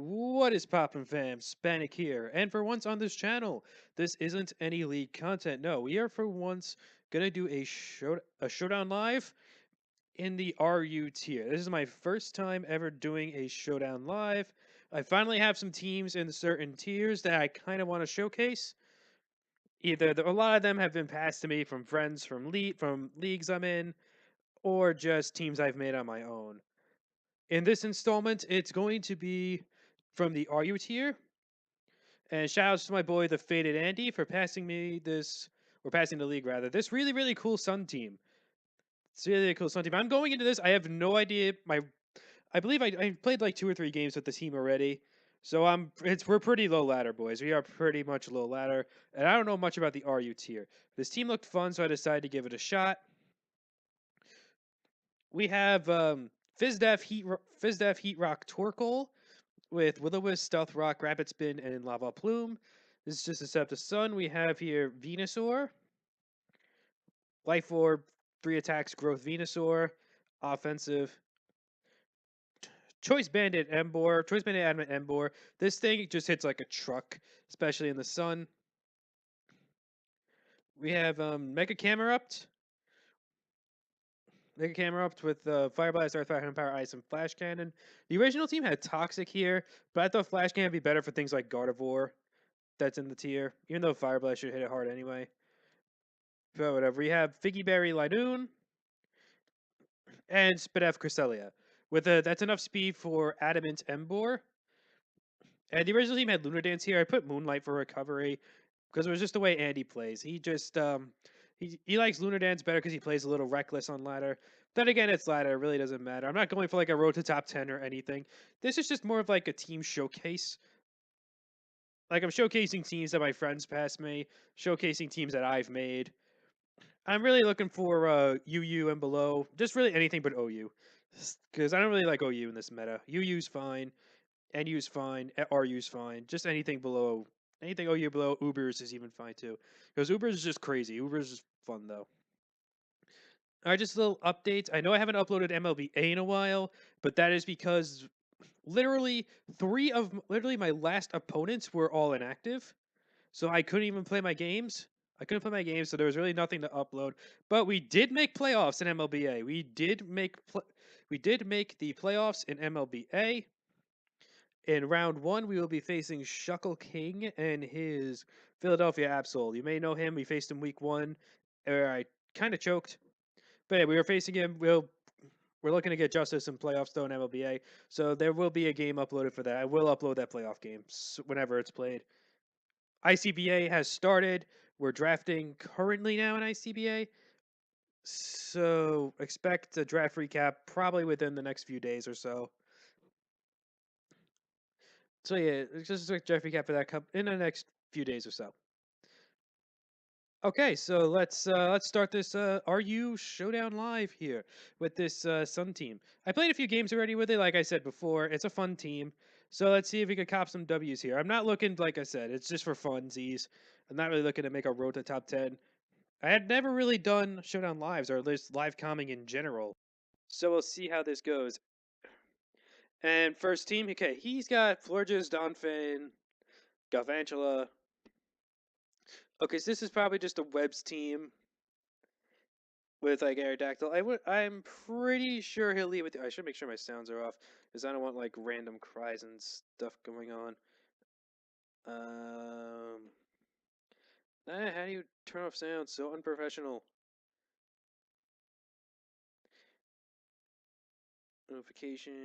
What is poppin' fam? Spanik here, and for once on this channel, this isn't any league content. No, we are for once gonna do a showdown live in the RU tier. This is my first time ever doing a showdown live. I finally have some teams in certain tiers that I kind of want to showcase. A lot of them have been passed to me from friends from leagues I'm in, or just teams I've made on my own. In this installment, it's going to be from the RU tier. And shout outs to my boy, the Faded Andy, for passing me this, or passing the league rather, this really, really cool Sun team. It's really, really cool Sun team. I'm going into this, I have no idea. I believe I played like 2 or 3 games with the team already. So we're pretty low ladder, boys. We are pretty much low ladder. And I don't know much about the RU tier. This team looked fun, so I decided to give it a shot. We have Fizdef Heat Rock Torkoal with Will-O-Wisp, Stealth Rock, Rapid Spin, and Lava Plume. This is just a set of Sun. We have here Venusaur, Life Orb, 3 attacks, Growth Venusaur, offensive. Choice Bandit Adamant Embor. This thing just hits like a truck, especially in the sun. We have Mega Camerupt. Mega Camerupt with Fire Blast, Earth Fire, Power, Ice, and Flash Cannon. The original team had Toxic here, but I thought Flash Cannon would be better for things like Gardevoir. That's in the tier, even though Fire Blast should hit it hard anyway. But whatever. We have Figgy Berry Lidoon and Spadef Cresselia. That's enough speed for Adamant Embor. And the original team had Lunar Dance here. I put Moonlight for recovery because it was just the way Andy plays. He likes Lunar Dance better because he plays a little reckless on ladder. Then again, it's ladder. It really doesn't matter. I'm not going for like a road to top 10 or anything. This is just more of like a team showcase. Like I'm showcasing teams that my friends pass me, showcasing teams that I've made. I'm really looking for UU and below. Just really anything but OU. Because I don't really like OU in this meta. UU's fine. NU's fine. RU's fine. Just anything below. Anything OU below. Ubers is even fine too. Because Ubers is just crazy. Ubers is fun though. All right, just a little updates. I know I haven't uploaded MLBA in a while, but that is because literally literally my last opponents were all inactive. So I couldn't even play my games. I couldn't play my games, so there was really nothing to upload. But we did make playoffs in MLBA. We did make the playoffs in MLBA. In round 1, we will be facing Shuckle King and his Philadelphia Absol. You may know him. We faced him week 1, where I kind of choked. But yeah, we were facing him. We're looking to get justice in playoffs though in MLBA, so there will be a game uploaded for that. I will upload that playoff game whenever it's played. ICBA has started. We're drafting currently now in ICBA. So expect a draft recap probably within the next few days or so. So yeah, just expect draft recap for that in the next few days or so. Okay, so let's start this RU Showdown live here with this Sun team. I played a few games already with it, like I said before. It's a fun team. So let's see if we can cop some W's here. I'm not looking, like I said, it's just for funsies. I'm not really looking to make a road to top 10. I had never really done Showdown lives or at least live calming in general. So we'll see how this goes. And first team, okay, he's got Florges, Donphin, Galvantula. Okay, so this is probably just a Webs team with like Aerodactyl. I'm pretty sure he'll leave with. I should make sure my sounds are off because I don't want like random cries and stuff going on. How do you turn off sound? So unprofessional. Notifications.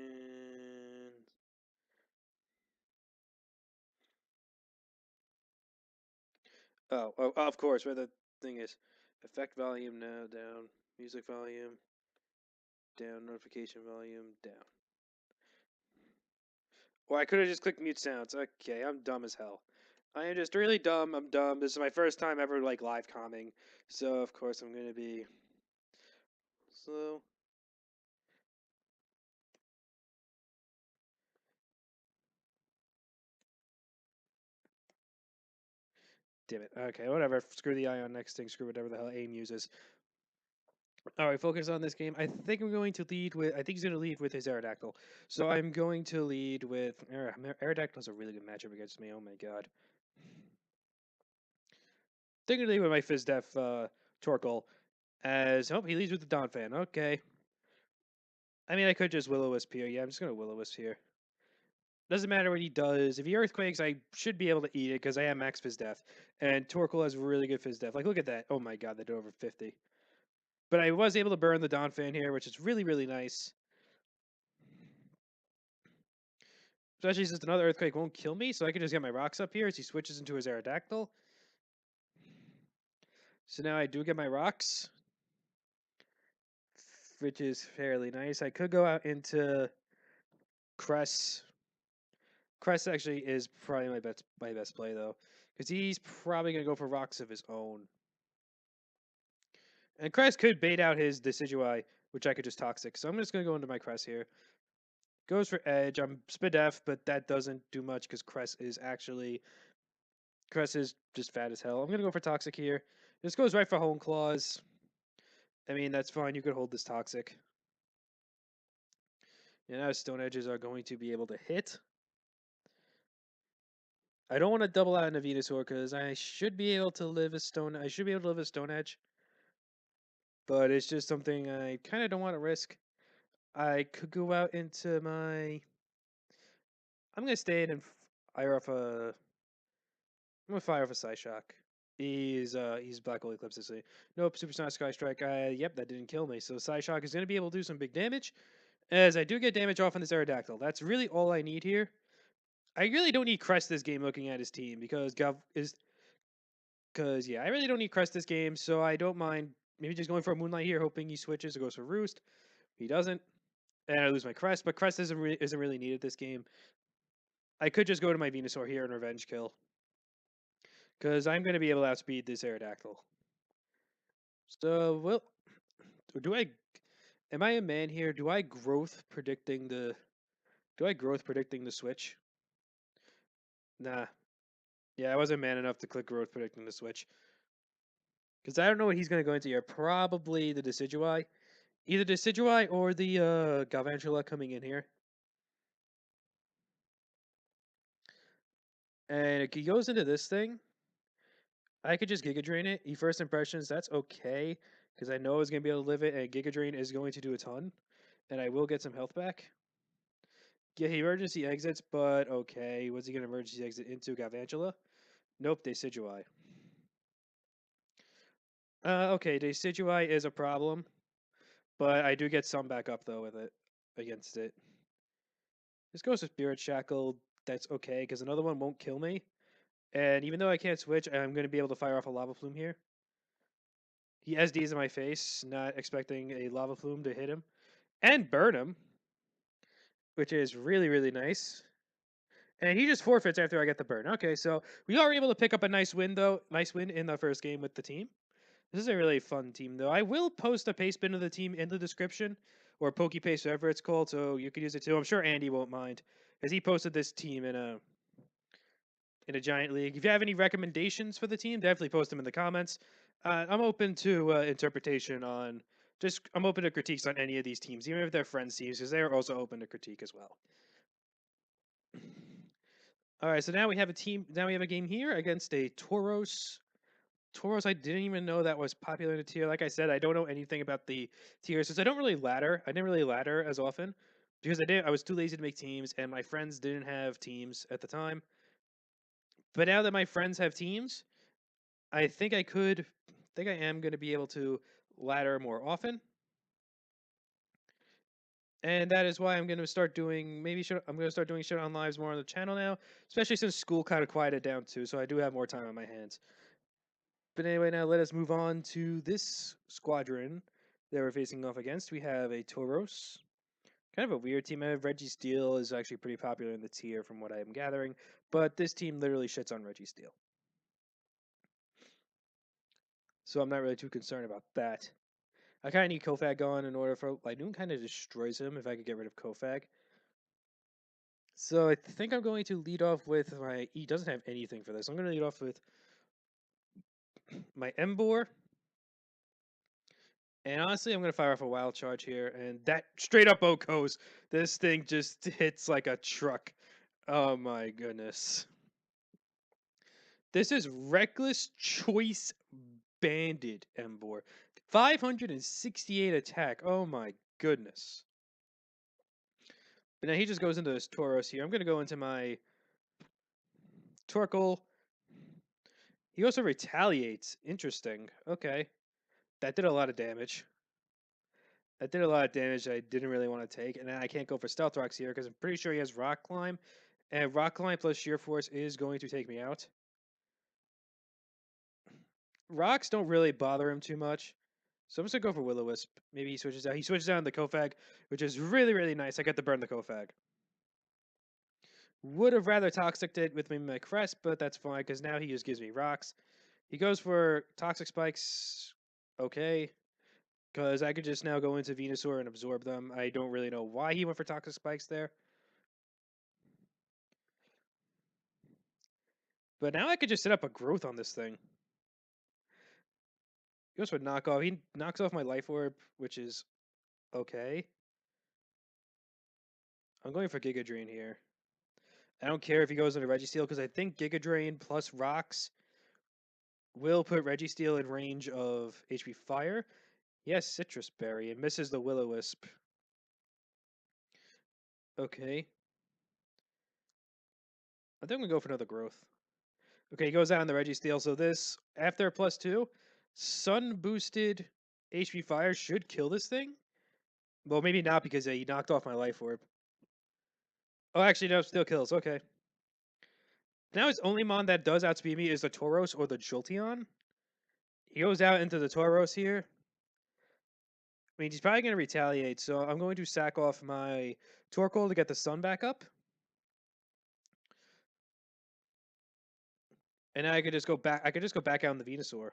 Oh, of course, where the thing is. Effect volume now down. Music volume down. Notification volume down. Or I could have just clicked mute sounds. Okay, I'm dumb as hell. I am just really dumb. I'm dumb. This is my first time ever like live calming, so of course I'm gonna be slow. Damn it. Okay, whatever. Screw the Ion next thing. Screw whatever the hell AIM uses. All right, focus on this game. I think I'm going to lead with. I think he's going to lead with his Aerodactyl. So I'm going to lead with Aerodactyl's a really good matchup against me. Oh my god. Think I'm going to lead with my Fizdef Torkoal. As he leads with the Donphan. Okay. I mean, I could just Will-O-Wisp here. Yeah, I'm just going to Will-O-Wisp here. Doesn't matter what he does. If he Earthquakes, I should be able to eat it because I have max Fizdef. And Torkoal has really good Fizdef. Like, look at that. Oh my god, they did over 50. But I was able to burn the Donphan here, which is really, really nice. Especially since another Earthquake won't kill me, so I can just get my rocks up here as he switches into his Aerodactyl. So now I do get my rocks, which is fairly nice. I could go out into Cress. Cress actually is probably my best play though, because he's probably gonna go for rocks of his own. And Cress could bait out his Decidueye, which I could just Toxic. So I'm just gonna go into my Cress here. Goes for Edge. I'm Spidef, but that doesn't do much because Cress is just fat as hell. I'm gonna go for Toxic here. This goes right for Hone Claws. I mean, that's fine. You could hold this Toxic. And now Stone Edges are going to be able to hit. I don't want to double out in a Venusaur because I should be able to live a Stone. I should be able to live a Stone Edge. But it's just something I kind of don't want to risk. I could go out into my. I'm gonna stay in and fire off a. I'm gonna fire off a Psyshock. He's Black Hole Eclipse this way. Nope, Supersonic Sky Strike. Yep, that didn't kill me. So Psyshock is gonna be able to do some big damage. As I do get damage off on this Aerodactyl. That's really all I need here. I really don't need Crest this game looking at his team because yeah, I really don't need Crest this game, so I don't mind maybe just going for a Moonlight here, hoping he switches or goes for Roost. He doesn't. And I lose my Crest, but Crest isn't really needed this game. I could just go to my Venusaur here and Revenge Kill. Because I'm gonna be able to outspeed this Aerodactyl. So do I am I a man here? Do I growth predicting the switch? Nah. Yeah, I wasn't man enough to click growth predicting the switch. Because I don't know what he's going to go into here. Probably the Decidueye. Either Decidueye or the Galvantula coming in here. And if he goes into this thing, I could just Giga Drain it. First impressions, that's okay. Because I know it's going to be able to live it, and Giga Drain is going to do a ton. And I will get some health back. Yeah, he emergency exits, but okay. What's he going to emergency exit into? Galvantula? Nope, Decidueye. Okay, Decidueye is a problem. But I do get some back up, though, with it. Against it. This goes to Spirit Shackle. That's okay, because another one won't kill me. And even though I can't switch, I'm going to be able to fire off a Lava Plume here. He SDs in my face, not expecting a Lava Plume to hit him. And burn him. Which is really, really nice. And he just forfeits after I get the burn. Okay, so we are able to pick up a nice win, though. Nice win in the first game with the team. This is a really fun team, though. I will post a paste bin of the team in the description, or PokePaste, whatever it's called, so you could use it too. I'm sure Andy won't mind, because he posted this team in a giant league. If you have any recommendations for the team, definitely post them in the comments. I'm open to interpretation on. I'm open to critiques on any of these teams, even if they're friends teams, because they're also open to critique as well. All right, so now we have a team. Now we have a game here against a Tauros. Tauros, I didn't even know that was popular in the tier. Like I said, I don't know anything about the tiers since I don't really ladder. I didn't really ladder as often because I was too lazy to make teams, and my friends didn't have teams at the time. But now that my friends have teams, I think I am going to be able to ladder more often. And that is why I'm going to start doing I'm going to start doing Showdown lives more on the channel now, especially since school kind of quieted down too, so I do have more time on my hands. But anyway, now let us move on to this squadron that we're facing off against. We have a Tauros. Kind of a weird team. Registeel is actually pretty popular in the tier from what I am gathering, but this team literally shits on Registeel. So I'm not really too concerned about that. I kind of need Kofag going in order for... Lydoon kind of destroys him if I could get rid of Kofag. So I think I'm going to lead off with my... He doesn't have anything for this. I'm going to lead off with my Emboar. And honestly, I'm gonna fire off a wild charge here, and that straight up Okos. This thing just hits like a truck. Oh my goodness. This is Reckless Choice Bandit Embor. 568 attack. Oh my goodness. But now he just goes into this Tauros here. I'm gonna go into my Torkoal. He also retaliates. Interesting. Okay. That did a lot of damage. That did a lot of damage I didn't really want to take. And then I can't go for Stealth Rocks here because I'm pretty sure he has Rock Climb. And Rock Climb plus Sheer Force is going to take me out. Rocks don't really bother him too much. So I'm just going to go for Will-O-Wisp. Maybe he switches out. He switches out the Kofag, which is really, really nice. I get to burn the Kofag. Would have rather Toxic it with maybe my Crest, but that's fine because now he just gives me rocks. He goes for Toxic Spikes. Okay. Because I could just now go into Venusaur and absorb them. I don't really know why he went for Toxic Spikes there. But now I could just set up a growth on this thing. He goes for knockoff. He knocks off my Life Orb, which is okay. I'm going for Giga Drain here. I don't care if he goes into Registeel because I think Giga Drain plus Rocks will put Registeel in range of HP Fire. He has Citrus Berry and misses the Will-O-Wisp. Okay. I think I'm going to go for another growth. Okay, he goes out on the Registeel. So this, after +2, Sun boosted HP Fire should kill this thing. Well, maybe not because he knocked off my Life Orb. Oh, actually, no, still kills. Okay. Now his only mon that does outspeed me is the Tauros or the Jolteon. He goes out into the Tauros here. I mean, he's probably going to retaliate, so I'm going to sack off my Torkoal to get the Sun back up. And I could just go back. I could just go back out on the Venusaur.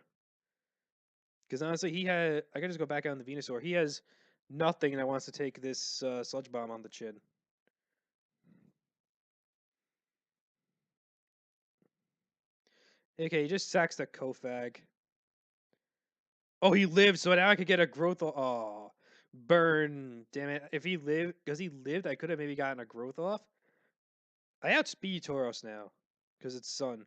Because honestly, I could just go back out on the Venusaur. He has nothing that wants to take this Sludge Bomb on the chin. Okay, he just sacks the Kofag. Oh, he lived, so now I could get a growth. Oh, burn! Damn it! If he lived, because he lived, I could have maybe gotten a growth off. I outspeed Tauros now, because it's Sun.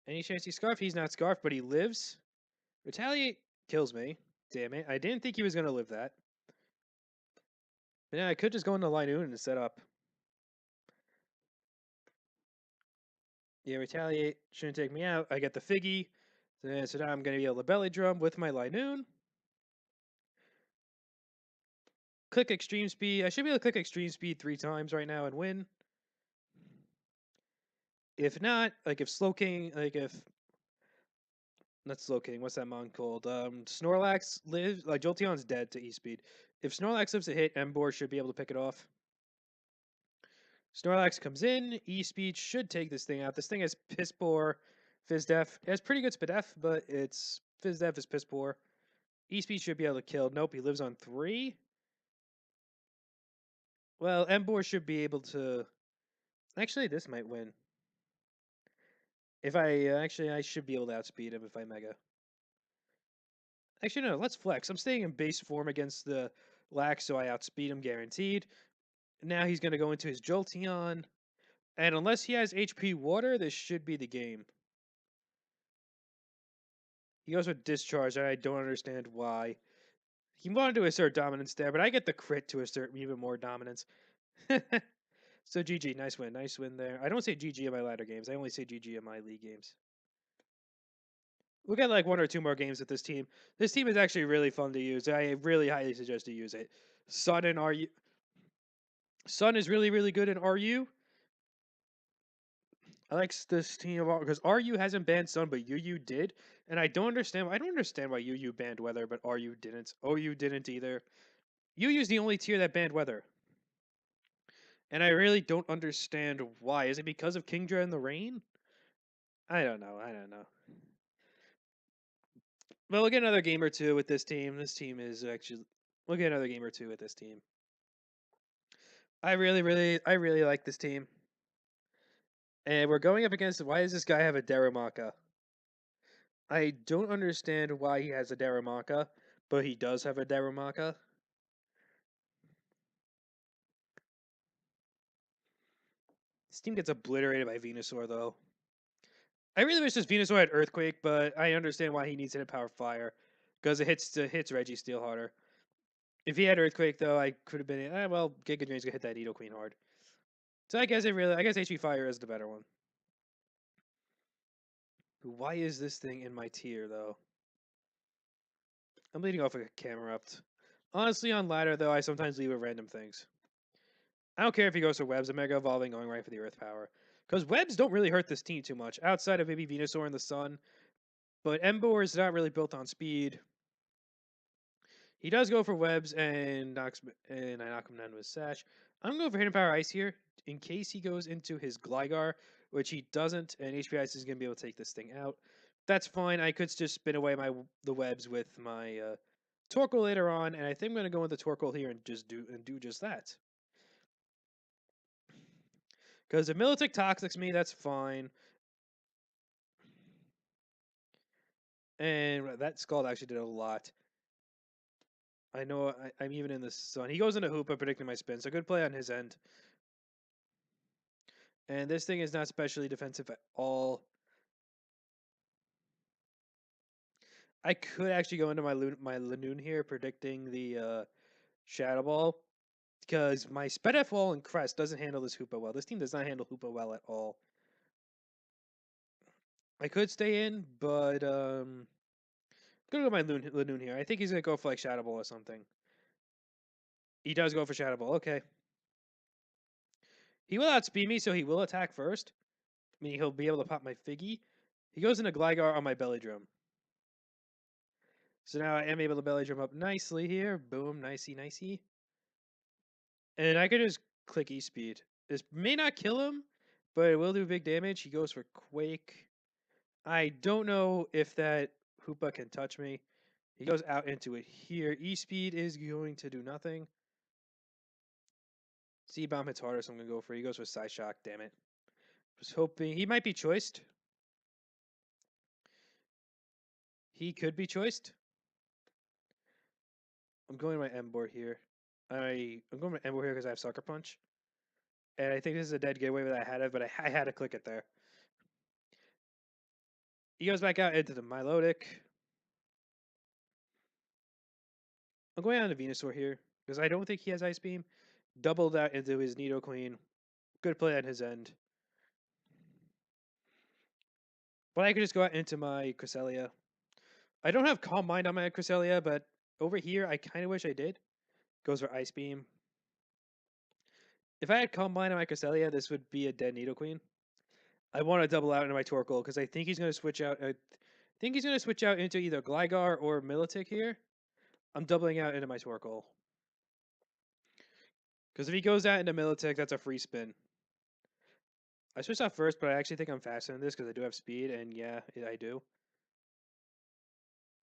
Any chance he Scarf? He's not Scarf, but he lives. Retaliate kills me. Damn it! I didn't think he was gonna live that. But yeah, I could just go into Linoon and set up. Yeah, Retaliate shouldn't take me out. I get the Figgy. So now I'm going to be able to Belly Drum with my Linoon. Click Extreme Speed. I should be able to click Extreme Speed 3 times right now and win. If not, like if Slowking, like if... Not Slowking, what's that mon called? Snorlax lives... Like Jolteon's dead to E-Speed. If Snorlax lives a hit, Emboar should be able to pick it off. Snorlax comes in. E-Speed should take this thing out. This thing has Piss Poor, Fizz Def. It has pretty good Spidef, but its Fizz Def is Piss Poor. E-Speed should be able to kill. Nope, he lives on 3. Well, Emboar should be able to... Actually, this might win. If I... actually, I should be able to outspeed him if I Mega. Actually, no, let's flex. I'm staying in base form against the Lax, so I outspeed him guaranteed. Now he's going to go into his Jolteon. And unless he has HP Water, this should be the game. He goes with Discharge, and I don't understand why. He wanted to assert dominance there, but I get the crit to assert even more dominance. So GG, nice win there. I don't say GG in my ladder games. I only say GG in my league games. We'll get like 1 or 2 more games with this team. This team is actually really fun to use. I really highly suggest you use it. Sun and RU. Sun is really, really good in RU. I like this team because RU hasn't banned Sun, but UU did, and I don't understand. I don't understand why UU banned Weather, but RU didn't. OU didn't either. UU is the only tier that banned Weather, and I really don't understand why. Is it because of Kingdra and the Rain? I don't know. I don't know. But we'll get another game or two with this team. This team is actually. We'll get another game or two with this team. I really like this team. And we're going up against. Why does this guy have a Darumaka? I don't understand why he has a Darumaka, but he does have a Darumaka. This team gets obliterated by Venusaur, though. I really wish this Venusaur had Earthquake, but I understand why he needs to hit Power Fire, because it hits Reggie Steel harder. If he had Earthquake, though, I could have been, well, Giga Drain's gonna hit that Nido Queen hard. So I guess HP Fire is the better one. Why is this thing in my tier, though? I'm leading off a Camerupt. Honestly, on ladder, though, I sometimes leave with random things. I don't care if he goes for Webs, a Mega Evolving, going right for the Earth Power. Because Webs don't really hurt this team too much, outside of maybe Venusaur and the Sun. But Emboar is not really built on speed. He does go for Webs and I knock him down with Sash. I'm going for Hidden Power Ice here in case he goes into his Gligar, which he doesn't, and HP Ice is going to be able to take this thing out. That's fine. I could just spin away the Webs with my Torkoal later on, and I think I'm going to go into Torkoal here and do just that. Because if Militech Toxics me, that's fine. And that Scald actually did a lot. I know I'm even in the sun. He goes into Hoopa predicting my spin, so good play on his end. And this thing is not specially defensive at all. I could actually go into my Lanoon here, predicting the Shadow Ball, because my Spedef Wall and Crest doesn't handle this Hoopa well. This team does not handle Hoopa well at all. I could stay in, but I'm gonna go my Lanoon here. I think he's gonna go for like Shadow Ball or something. He does go for Shadow Ball. Okay. He will outspeed me, so he will attack first. I mean, he'll be able to pop my Figgy. He goes into Gligar on my Belly Drum. So now I am able to Belly Drum up nicely here. Boom, nicey, nicey. And I could just click E-Speed. This may not kill him, but it will do big damage. He goes for Quake. I don't know if that Hoopa can touch me. He goes out into it here. E-Speed is going to do nothing. C-Bomb hits harder, so I'm going to go for it. He goes for Psy Shock, damn it. Was hoping he might be choiced. He could be choiced. I'm going to my Emboar here. I'm going to my Emboar here because I have Sucker Punch. And I think this is a dead giveaway that I had it, but I had to click it there. He goes back out into the Milotic. I'm going on to Venusaur here because I don't think he has Ice Beam. Doubled out into his Nidoqueen. Good play on his end. But I could just go out into my Cresselia. I don't have Calm Mind on my Cresselia, but over here I kind of wish I did. Goes for Ice Beam. If I had Calm Mind on my Cresselia, this would be a dead Nidoqueen. I want to double out into my Torkoal because I think he's going to switch out. I think he's going to switch out into either Gligar or Milotic here. I'm doubling out into my Torkoal. Because if he goes out into Milotic, that's a free spin. I switched out first, but I actually think I'm faster than this because I do have speed, and yeah, I do.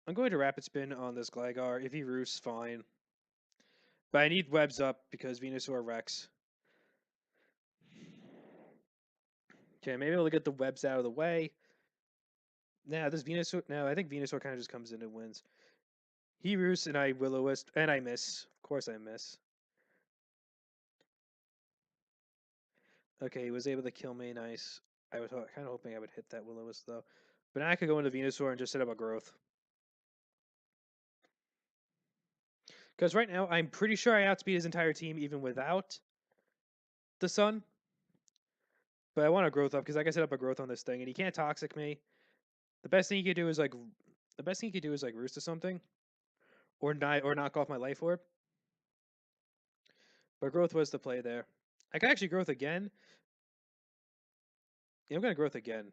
I'm going to Rapid Spin on this Gligar. If he roosts, fine. But I need Webs up because Venusaur Rex. Okay, maybe I'll get the Webs out of the way. Now, this Venusaur... Now, I think Venusaur kind of just comes in and wins. He roosts, and I Will-O-Wisp, and I miss. Of course I miss. Okay, he was able to kill me. Nice. I was kind of hoping I would hit that Will-O-Wisp, though. But now I could go into Venusaur and just set up a Growth. Because right now, I'm pretty sure I outspeed his entire team even without the Sun. But I want a Growth up because I can set up a Growth on this thing, and he can't Toxic me. The best thing he could do is like Roost or something, or knock off my Life Orb. But Growth was the play there. I can actually Growth again. Yeah, I'm gonna Growth again.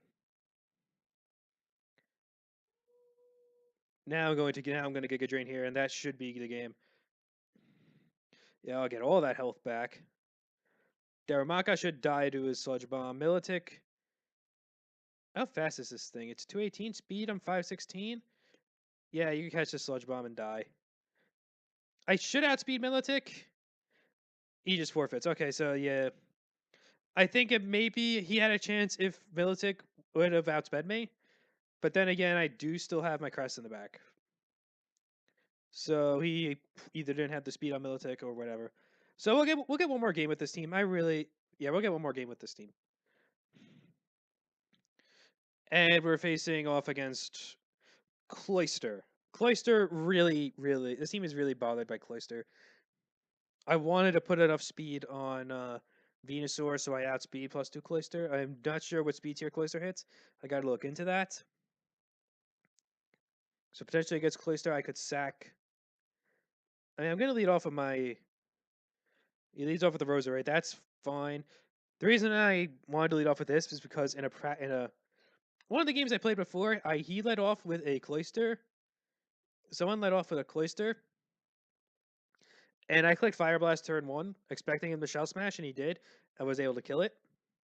Now I'm going to Giga Drain here, and that should be the game. Yeah, I'll get all that health back. Darumaka should die to his Sludge Bomb. Milotic. How fast is this thing? It's 218 speed. I'm 516. Yeah, you can catch the Sludge Bomb and die. I should outspeed Milotic. He just forfeits. Okay, so yeah. I think maybe he had a chance if Milotic would have outsped me. But then again, I do still have my crest in the back. So he either didn't have the speed on Militech or whatever. So we'll get one more game with this team. We'll get one more game with this team. And we're facing off against Cloister. Cloister really this team is really bothered by Cloister. I wanted to put enough speed on Venusaur, so I outspeed +2 Cloister. I'm not sure what speed tier Cloister hits. I got to look into that. So potentially against Cloister, I could sack. I mean, I'm going to lead off of my. He leads off with the Roserade. That's fine. The reason I wanted to lead off with this is because in a one of the games I played before, he led off with a Cloister. Someone led off with a Cloister, and I clicked Fire Blast turn 1, expecting him to Shell Smash, and he did. I was able to kill it.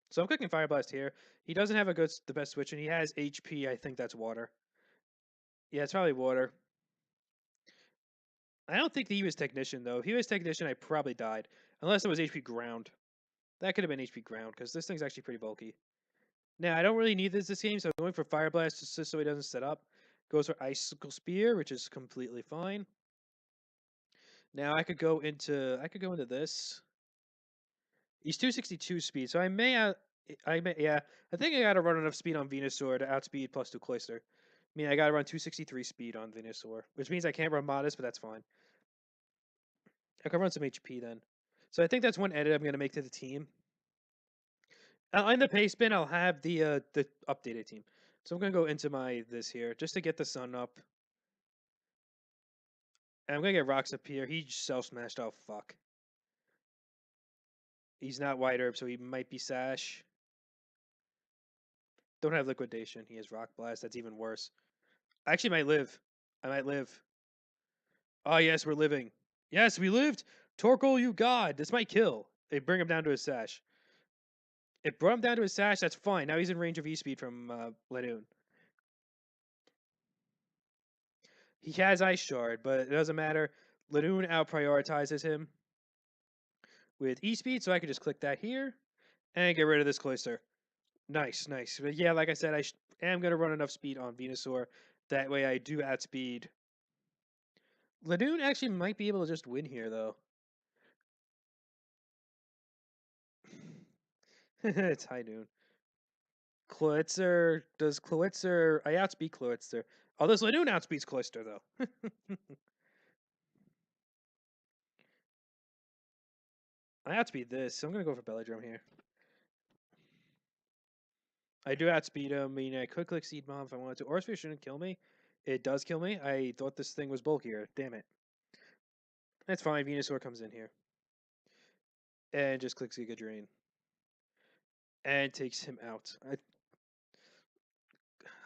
So I'm clicking Fire Blast here. He doesn't have the best switch, and he has HP. I think that's water. Yeah, it's probably water. I don't think he was Technician, though. If he was Technician, I probably died. Unless it was HP Ground. That could have been HP Ground, because this thing's actually pretty bulky. Now, I don't really need this game, so I'm going for Fire Blast just so he doesn't set up. Goes for Icicle Spear, which is completely fine. Now I could go into this. He's 262 speed, so I may yeah, I think I gotta run enough speed on Venusaur to outspeed +2 Cloister. I mean, I gotta run 263 speed on Venusaur, which means I can't run Modest, but that's fine. I can run some HP then. So I think that's one edit I'm gonna make to the team. In the pace bin, I'll have the updated team. So I'm gonna go into this here just to get the sun up. And I'm gonna get rocks up here. He self smashed. Oh fuck. He's not White Herb, so he might be Sash. Don't have Liquidation. He has Rock Blast. That's even worse. I actually might live. I might live. Oh yes, we're living. Yes, we lived. Torkoal, you god. This might kill. They bring him down to his Sash. It brought him down to his Sash. That's fine. Now he's in range of E-Speed from Ladoon. He has Ice Shard, but it doesn't matter. Ladoon out prioritizes him with E-Speed, so I can just click that here and get rid of this Cloister. Nice, nice. But yeah, like I said, I am going to run enough speed on Venusaur. That way I do outspeed. Ladoon actually might be able to just win here, though. It's High Noon. Cloitzer, does Cloitzer, I outspeed Cloitzer. Oh, this Ladoon outspeeds Cloister, though. I outspeed this, so I'm going to go for Belly Drum here. I do outspeed him. I mean, I could click Seed Bomb if I wanted to. Orsphere shouldn't kill me. It does kill me. I thought this thing was bulkier. Damn it. That's fine. Venusaur comes in here. And just clicks Giga Drain. And takes him out.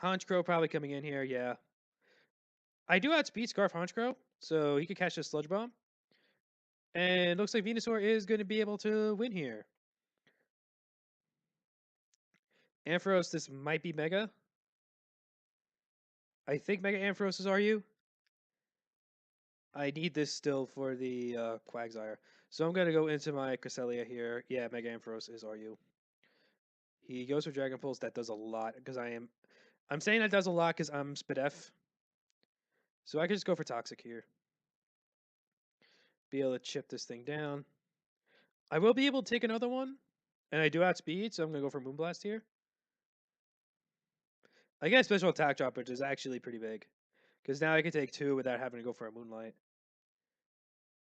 Honchkrow probably coming in here, yeah. I do outspeed Scarf Honchkrow, so he could catch this Sludge Bomb. And looks like Venusaur is going to be able to win here. Ampharos, this might be Mega. I think Mega Ampharos is RU. I need this still for the Quagsire. So I'm going to go into my Cresselia here. Yeah, Mega Ampharos is RU. He goes for Dragon Pulse. That does a lot because I'm saying that does a lot because I'm Spadef. So I can just go for Toxic here. Be able to chip this thing down. I will be able to take another one. And I do outspeed, so I'm going to go for Moonblast here. I get a special attack drop, which is actually pretty big. Because now I can take 2 without having to go for a Moonlight.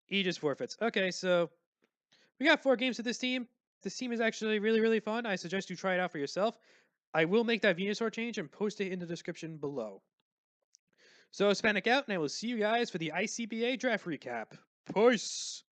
He just forfeits. Okay, so we got 4 games with this team. This team is actually really fun. I suggest you try it out for yourself. I will make that Venusaur change and post it in the description below. So Spanic out, and I will see you guys for the ICBA draft recap. Peace!